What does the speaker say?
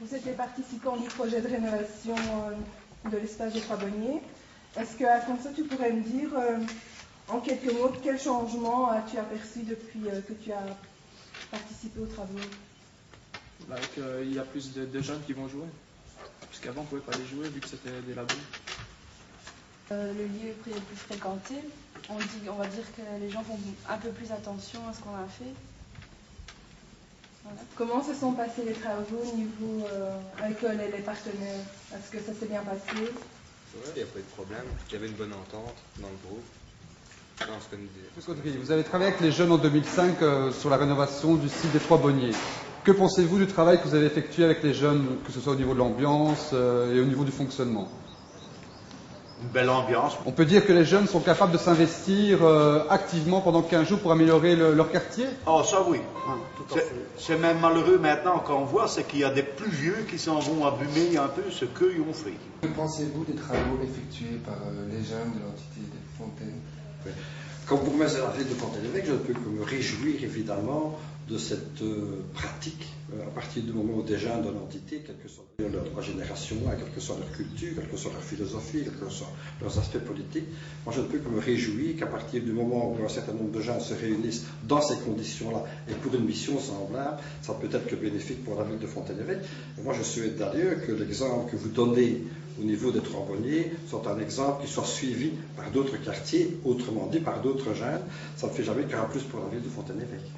Vous étiez participant du projet de rénovation de l'espace des Trois-Bonniers. Est-ce qu'à comme ça, tu pourrais me dire, en quelques mots, quel changement as-tu aperçu depuis que tu as participé aux travaux? Il y a plus de jeunes qui vont jouer. Puisqu'avant, on ne pouvait pas les jouer vu que c'était des labos. Le lieu est plus fréquenté. On va dire que les gens font un peu plus attention à ce qu'on a fait. Voilà. Comment se sont passés les travaux au niveau avec les partenaires? Est-ce que ça s'est bien passé? Oui, il n'y a pas eu de problème. Il y avait une bonne entente dans le groupe. Non, ce que nous disait. Monsieur Caudry, vous avez travaillé avec les jeunes en 2005 sur la rénovation du site des Trois-Bonniers. Que pensez-vous du travail que vous avez effectué avec les jeunes, que ce soit au niveau de l'ambiance et au niveau du fonctionnement? Une belle ambiance. On peut dire que les jeunes sont capables de s'investir activement pendant 15 jours pour améliorer leur quartier? Oh, ça oui. Tout à fait. C'est même malheureux maintenant quand on voit, c'est qu'il y a des plus vieux qui s'en vont abîmer un peu ce qu'ils ont fait. Que pensez-vous des travaux effectués par les jeunes de l'entité des Fontaines? Comme bourgmestre de la ville de Fontaine-l'Évêque, je ne peux que me réjouir évidemment de cette pratique à partir du moment où des jeunes de l'entité, quelle que soit leur génération, quelle que soit leur culture, quelle que soit leur philosophie, quels que soient leurs aspects politiques, moi je ne peux que me réjouir qu'à partir du moment où un certain nombre de jeunes se réunissent dans ces conditions-là et pour une mission semblable, ça peut être que bénéfique pour la ville de Fontaine-l'Évêque. Et moi je souhaite d'ailleurs que l'exemple que vous donnez au niveau des Trois-Bonniers soit un exemple qui soit suivi par d'autres quartiers, autrement dit par d'autres jeunes. Ça ne fait jamais qu'un plus pour la ville de Fontaine-l'Évêque.